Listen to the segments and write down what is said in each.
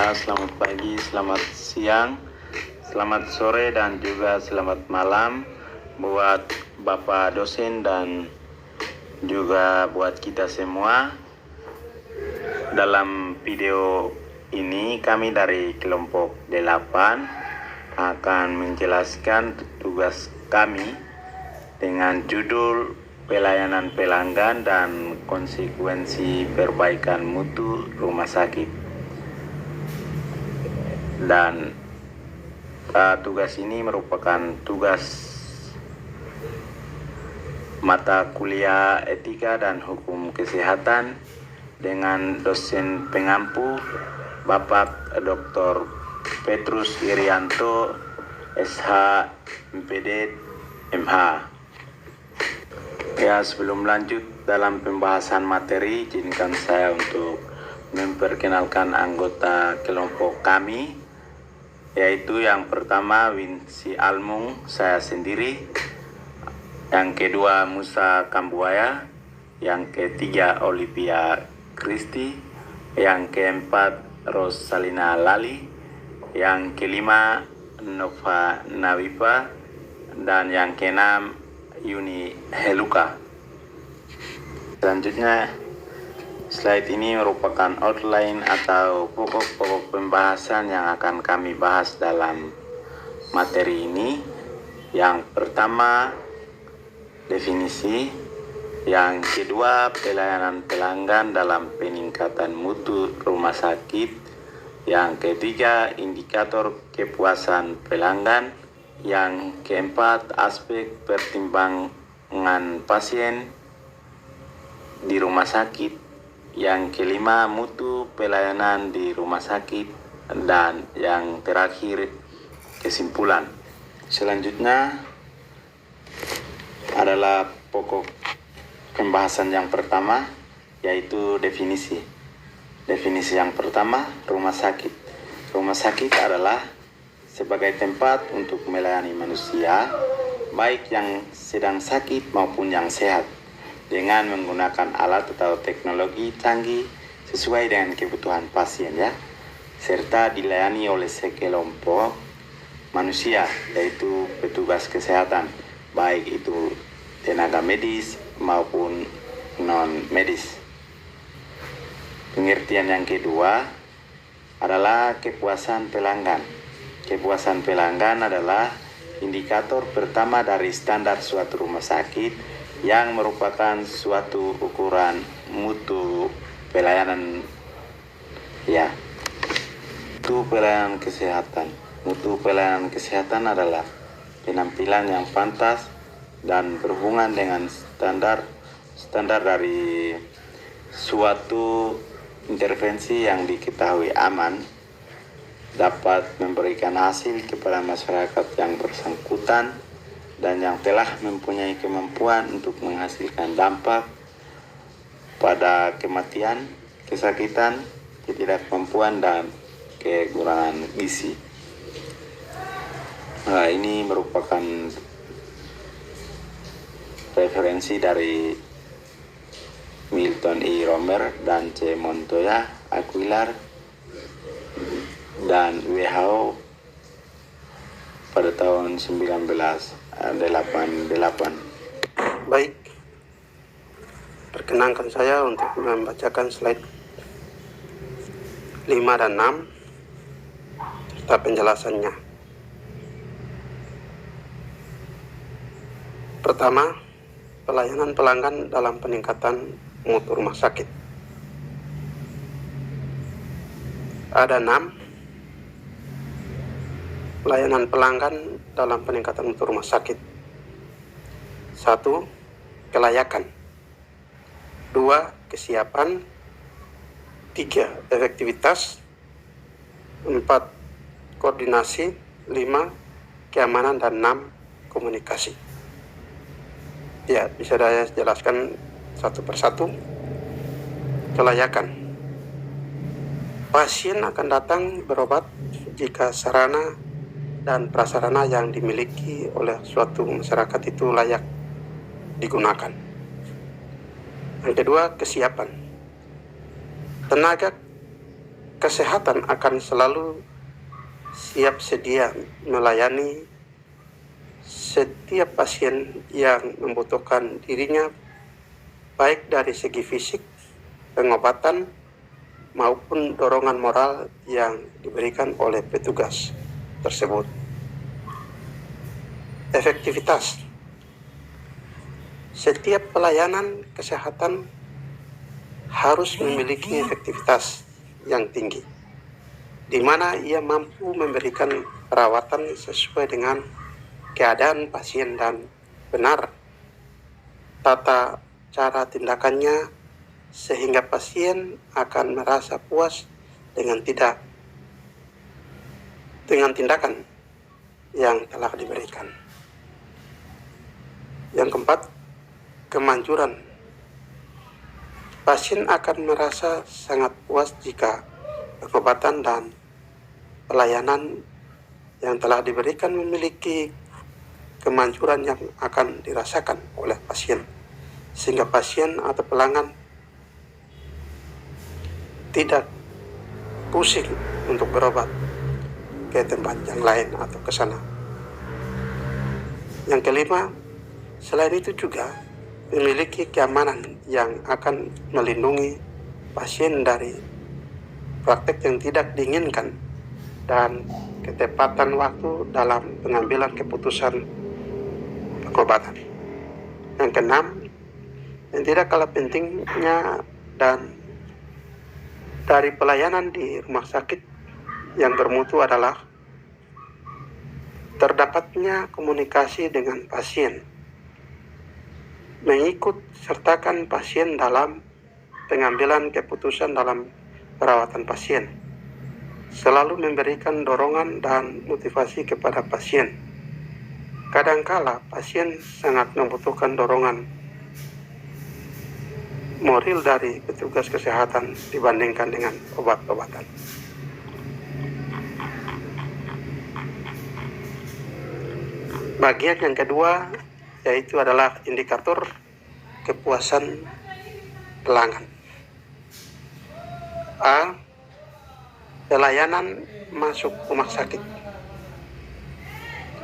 Ya, selamat pagi, selamat siang, selamat sore, dan juga selamat malam buat Bapak dosen dan juga buat kita semua. Dalam video ini kami dari kelompok 8 akan menjelaskan tugas kami dengan judul pelayanan pelanggan dan konsekuensi perbaikan mutu rumah sakit. Dan tugas ini merupakan tugas mata kuliah etika dan hukum kesehatan dengan dosen pengampu Bapak Dr. Petrus Irianto, SH, MPD, MH. Ya, sebelum lanjut dalam pembahasan materi, izinkan saya untuk memperkenalkan anggota kelompok kami, yaitu yang pertama Winsi Almung, saya sendiri. Yang kedua Musa Kambuaya. Yang ketiga Olivia Kristi. Yang keempat Rosalina Lali. Yang kelima Nova Nawipa. Dan yang keenam Yuni Heluka. Selanjutnya, slide ini merupakan outline atau pokok-pokok pembahasan yang akan kami bahas dalam materi ini. Yang pertama, definisi. Yang kedua, pelayanan pelanggan dalam peningkatan mutu rumah sakit. Yang ketiga, indikator kepuasan pelanggan. Yang keempat, aspek pertimbangan pasien di rumah sakit. Yang kelima, mutu pelayanan di rumah sakit. Dan yang terakhir, kesimpulan. Selanjutnya adalah pokok pembahasan yang pertama, yaitu definisi. Definisi yang pertama, rumah sakit. Rumah sakit adalah sebagai tempat untuk melayani manusia, baik yang sedang sakit maupun yang sehat, dengan menggunakan alat atau teknologi canggih sesuai dengan kebutuhan pasien, ya, serta dilayani oleh sekelompok manusia, yaitu petugas kesehatan, baik itu tenaga medis maupun non medis. Pengertian yang kedua adalah kepuasan pelanggan. Kepuasan pelanggan adalah indikator pertama dari standar suatu rumah sakit yang merupakan suatu ukuran mutu pelayanan, ya. Mutu pelayanan kesehatan. Mutu pelayanan kesehatan adalah penampilan yang pantas dan berhubungan dengan standar dari suatu intervensi yang diketahui aman, dapat memberikan hasil kepada masyarakat yang bersangkutan dan yang telah mempunyai kemampuan untuk menghasilkan dampak pada kematian, kesakitan, ketidakmampuan, dan kekurangan gizi. Nah, ini merupakan referensi dari Milton E. Romer dan C. Montoya Aguilar dan WHO pada tahun 1988. Baik, perkenankan saya untuk membacakan slide 5 dan 6 serta penjelasannya. Pertama, pelayanan pelanggan dalam peningkatan mutu rumah sakit. Ada 6 pelayanan pelanggan dalam peningkatan mutu rumah sakit. 1. Kelayakan. 2. Kesiapan. 3. Efektivitas. 4. Koordinasi. 5. Keamanan. Dan 6. Komunikasi. Ya, bisa saya jelaskan satu persatu. Kelayakan. Pasien akan datang berobat jika sarana dan prasarana yang dimiliki oleh suatu masyarakat itu layak digunakan. Yang kedua, kesiapan. Tenaga kesehatan akan selalu siap sedia melayani setiap pasien yang membutuhkan dirinya, baik dari segi fisik, pengobatan, maupun dorongan moral yang diberikan oleh petugas tersebut. Efektivitas. Setiap pelayanan kesehatan harus memiliki efektivitas yang tinggi, di mana ia mampu memberikan perawatan sesuai dengan keadaan pasien dan benar tata cara tindakannya, sehingga pasien akan merasa puas dengan tindakan yang telah diberikan. Yang keempat, kemanjuran. Pasien akan merasa sangat puas jika pengobatan dan pelayanan yang telah diberikan memiliki kemanjuran yang akan dirasakan oleh pasien, sehingga pasien atau pelanggan tidak pusing untuk berobat ke tempat yang lain atau ke sana. Yang kelima, selain itu juga memiliki keamanan yang akan melindungi pasien dari praktek yang tidak diinginkan dan ketepatan waktu dalam pengambilan keputusan pengobatan. Yang keenam, yang tidak kalah pentingnya dan dari pelayanan di rumah sakit yang bermutu adalah terdapatnya komunikasi dengan pasien, mengikut sertakan pasien dalam pengambilan keputusan dalam perawatan pasien, selalu memberikan dorongan dan motivasi kepada pasien. Kadangkala pasien sangat membutuhkan dorongan moral dari petugas kesehatan dibandingkan dengan obat-obatan. Bagian yang kedua yaitu adalah indikator kepuasan pelanggan. A. Pelayanan masuk rumah sakit.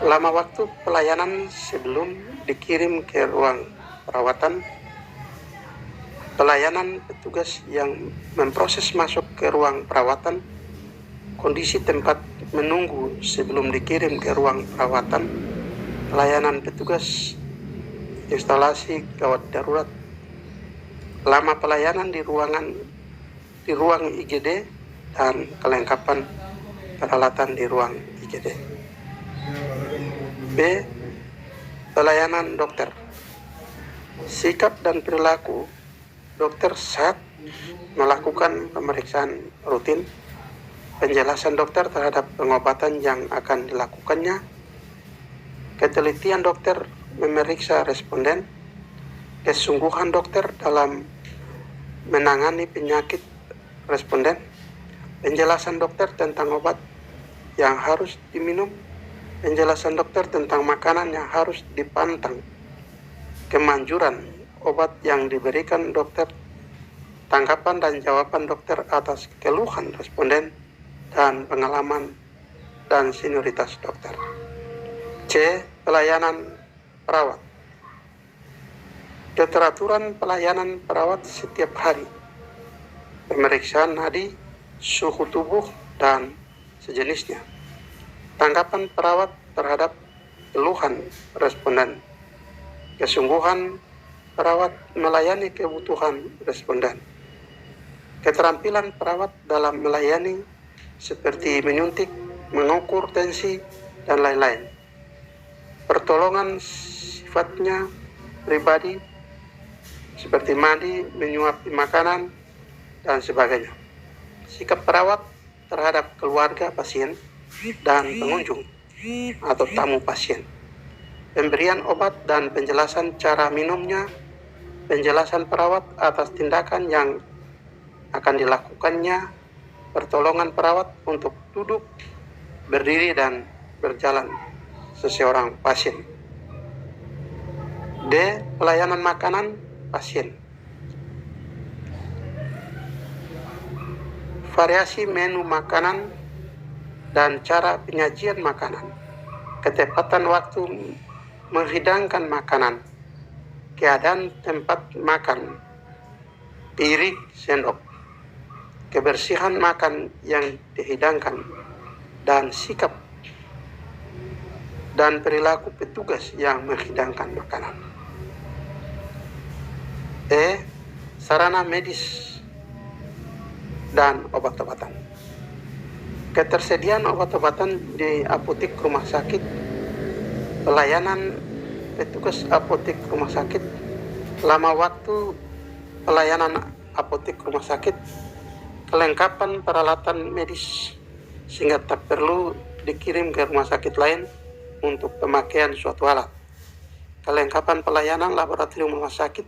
Lama waktu pelayanan sebelum dikirim ke ruang perawatan, pelayanan petugas yang memproses masuk ke ruang perawatan, kondisi tempat menunggu sebelum dikirim ke ruang perawatan, pelayanan petugas instalasi gawat darurat, lama pelayanan di ruang IGD, dan kelengkapan peralatan di ruang IGD. B. Pelayanan dokter. Sikap dan perilaku dokter saat melakukan pemeriksaan rutin, penjelasan dokter terhadap pengobatan yang akan dilakukannya, ketelitian dokter memeriksa responden, kesungguhan dokter dalam menangani penyakit responden, penjelasan dokter tentang obat yang harus diminum, penjelasan dokter tentang makanan yang harus dipantang, kemanjuran obat yang diberikan dokter, tanggapan dan jawaban dokter atas keluhan responden, dan pengalaman dan senioritas dokter. C. Pelayanan perawat. Keteraturan pelayanan perawat setiap hari, pemeriksaan nadi, suhu tubuh, dan sejenisnya, tanggapan perawat terhadap keluhan responden, kesungguhan perawat melayani kebutuhan responden, keterampilan perawat dalam melayani seperti menyuntik, mengukur tensi, dan lain-lain. Pertolongan sifatnya pribadi seperti mandi, menyuapi makanan, dan sebagainya. Sikap perawat terhadap keluarga pasien dan pengunjung atau tamu pasien, pemberian obat dan penjelasan cara minumnya, penjelasan perawat atas tindakan yang akan dilakukannya, pertolongan perawat untuk duduk, berdiri, dan berjalan seseorang pasien. D. Pelayanan makanan pasien. variasi menu makanan dan cara penyajian makanan, ketepatan waktu menghidangkan makanan, keadaan tempat makan, piring, sendok, kebersihan makan yang dihidangkan, dan sikap dan perilaku petugas yang menghidangkan makanan. Sarana medis dan obat-obatan. Ketersediaan obat-obatan di apotek rumah sakit, pelayanan petugas apotek rumah sakit, lama waktu pelayanan apotek rumah sakit, kelengkapan peralatan medis sehingga tak perlu dikirim ke rumah sakit lain untuk pemakaian suatu alat, kelengkapan pelayanan laboratorium rumah sakit,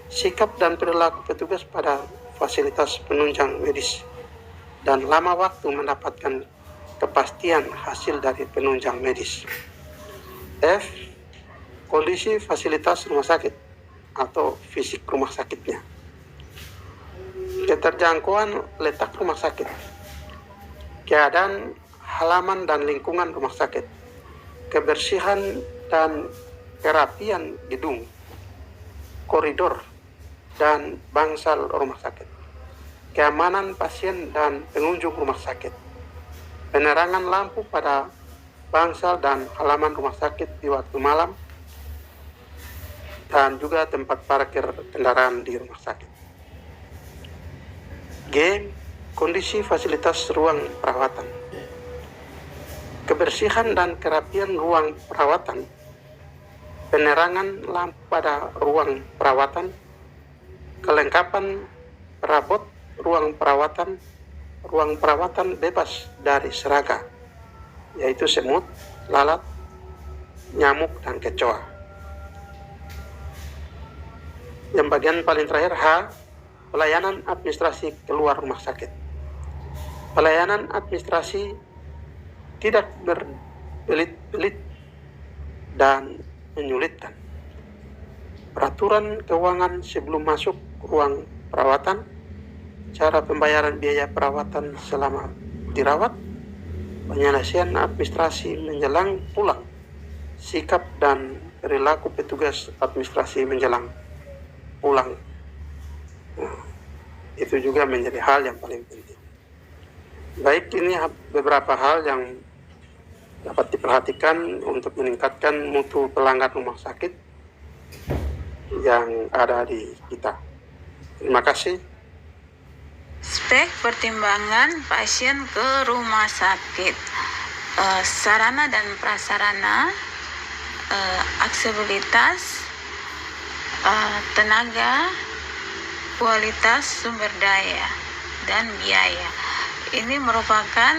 sikap dan perilaku petugas pada fasilitas penunjang medis, dan lama waktu mendapatkan kepastian hasil dari penunjang medis. Kondisi fasilitas rumah sakit atau fisik rumah sakitnya. Keterjangkauan letak rumah sakit, keadaan halaman dan lingkungan rumah sakit, kebersihan dan kerapian gedung, koridor, dan bangsal rumah sakit, keamanan pasien dan pengunjung rumah sakit, penerangan lampu pada bangsal dan halaman rumah sakit di waktu malam, dan juga tempat parkir kendaraan di rumah sakit. Kondisi fasilitas ruang perawatan, kebersihan dan kerapian ruang perawatan, penerangan lampu pada ruang perawatan, kelengkapan perabot ruang perawatan bebas dari serangga, yaitu semut, lalat, nyamuk, dan kecoa. Yang bagian paling terakhir, pelayanan administrasi keluar rumah sakit. Pelayanan administrasi tidak berbelit-belit dan menyulitkan. Peraturan keuangan sebelum masuk ruang perawatan, cara pembayaran biaya perawatan selama dirawat, penyelesaian administrasi menjelang pulang, sikap dan perilaku petugas administrasi menjelang pulang. Itu juga menjadi hal yang paling penting. Baik, ini beberapa hal yang dapat diperhatikan untuk meningkatkan mutu pelanggan rumah sakit yang ada di kita. Terima kasih. Spek pertimbangan pasien ke rumah sakit, sarana dan prasarana, aksesibilitas, tenaga, kualitas sumber daya, dan biaya. Ini merupakan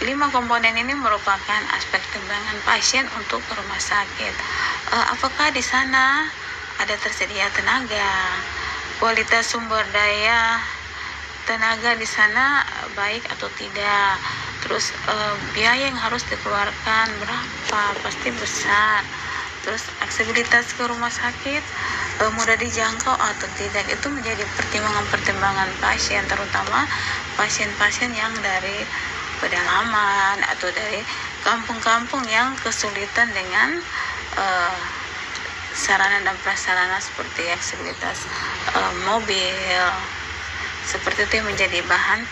5 komponen ini merupakan aspek pertimbangan pasien untuk ke rumah sakit. Apakah di sana ada tersedia tenaga, kualitas sumber daya tenaga di sana baik atau tidak, terus biaya yang harus dikeluarkan berapa, pasti besar. Terus aksesibilitas ke rumah sakit mudah dijangkau atau tidak, itu menjadi pertimbangan pasien, terutama pasien-pasien yang dari pedalaman atau dari kampung-kampung yang kesulitan dengan sarana dan prasarana seperti aksesibilitas mobil. Seperti itu yang menjadi bahan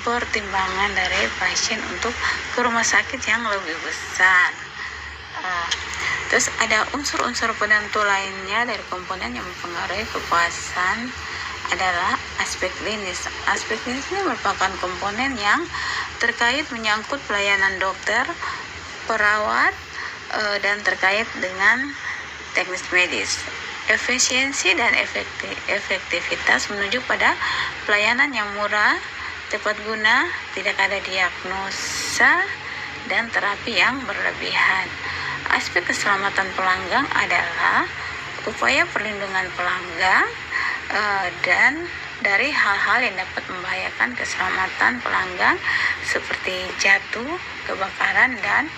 pertimbangan dari pasien untuk ke rumah sakit yang lebih besar. Terus ada unsur-unsur penentu lainnya dari komponen yang mempengaruhi kepuasan adalah aspek klinis. Aspek klinis ini merupakan komponen yang terkait menyangkut pelayanan dokter, perawat, dan terkait dengan teknis medis. Efisiensi dan efektivitas menuju pada pelayanan yang murah, tepat guna, tidak ada diagnosa, dan terapi yang berlebihan. Aspek keselamatan pelanggan adalah upaya perlindungan pelanggan dan dari hal-hal yang dapat membahayakan keselamatan pelanggan seperti jatuh, kebakaran, dan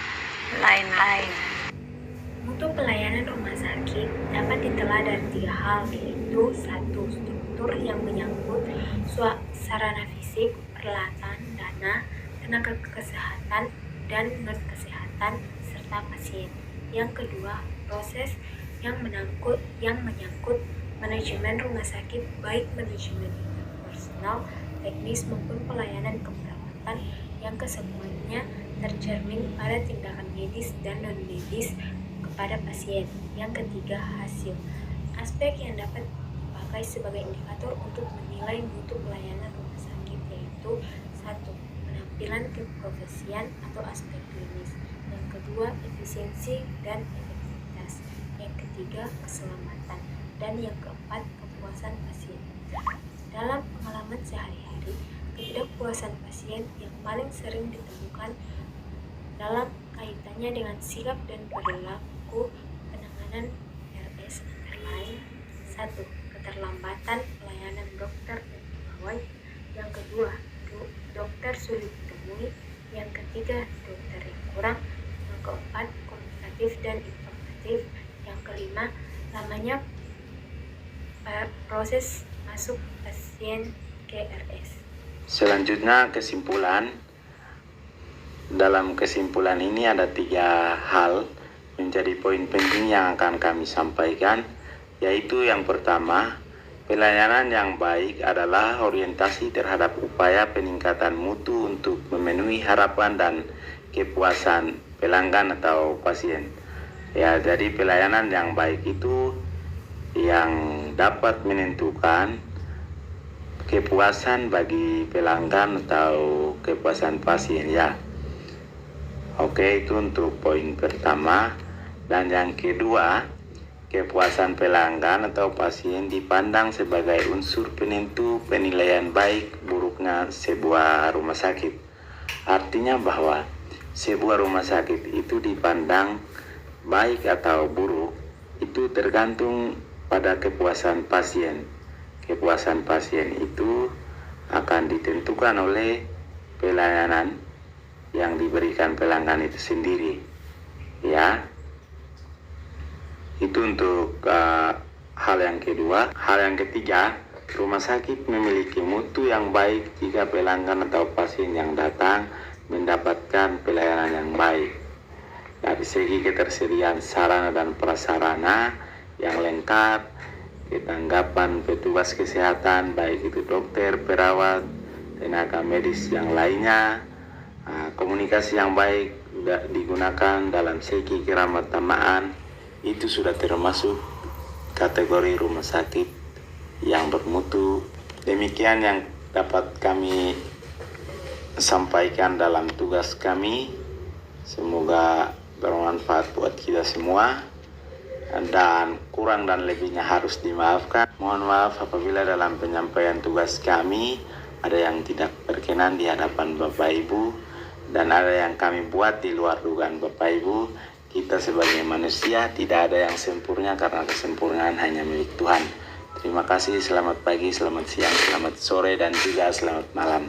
lain-lain. Untuk pelayanan rumah sakit dapat ditelah dari 3 hal, yaitu 1. Struktur yang menyangkut sarana fisik, peralatan, dana, tenaga kesehatan, dan non-kesehatan, serta pasien. Yang kedua, proses yang menyangkut manajemen rumah sakit, baik manajemen personal, teknis maupun pelayanan keperawatan yang kesemuanya tercermin pada tindakan medis dan non-medis kepada pasien. Yang ketiga, hasil. Aspek yang dapat dipakai sebagai indikator untuk menilai mutu pelayanan rumah sakit yaitu 1. Penampilan keprofesian atau aspek klinis. Yang kedua, efisiensi dan efektivitas. Yang ketiga, keselamatan. Dan yang keempat, kepuasan pasien. Dalam pengalaman sehari-hari, ketidakpuasan pasien yang paling sering ditemukan dalam kaitannya dengan sikap dan perilaku penanganan RS antara lain 1. Keterlambatan pelayanan dokter dan pegawai. Yang kedua, dokter sulit ditemui. Yang ketiga, dokter yang kurang. Yang keempat, komunikatif dan informatif. Yang kelima, lamanya proses masuk pasien ke RS. Selanjutnya kesimpulan. Dalam kesimpulan ini ada 3 hal menjadi poin penting yang akan kami sampaikan, yaitu yang pertama, pelayanan yang baik adalah orientasi terhadap upaya peningkatan mutu untuk memenuhi harapan dan kepuasan pelanggan atau pasien. Ya, jadi pelayanan yang baik itu yang dapat menentukan kepuasan bagi pelanggan atau kepuasan pasien ya. Oke, itu untuk poin pertama. Dan yang kedua, kepuasan pelanggan atau pasien dipandang sebagai unsur penentu penilaian baik buruknya sebuah rumah sakit. Artinya bahwa sebuah rumah sakit itu dipandang baik atau buruk itu tergantung pada kepuasan pasien. Kepuasan pasien itu akan ditentukan oleh pelayanan yang diberikan pelanggan itu sendiri, ya. Itu untuk hal yang kedua. Hal yang ketiga, rumah sakit memiliki mutu yang baik jika pelanggan atau pasien yang datang mendapatkan pelayanan yang baik. Dari segi ketersediaan sarana dan prasarana yang lengkap, ketanggapan petugas kesehatan, baik itu dokter, perawat, tenaga medis yang lainnya, komunikasi yang baik digunakan dalam segi keramatamaan, itu sudah termasuk kategori rumah sakit yang bermutu. Demikian yang dapat kami sampaikan dalam tugas kami. Semoga bermanfaat buat kita semua, dan kurang dan lebihnya harus dimaafkan. Mohon maaf apabila dalam penyampaian tugas kami ada yang tidak berkenan di hadapan Bapak Ibu, dan ada yang kami buat di luar dugaan Bapak Ibu. Kita sebagai manusia tidak ada yang sempurna karena kesempurnaan hanya milik Tuhan. Terima kasih, selamat pagi, selamat siang, selamat sore, dan juga selamat malam.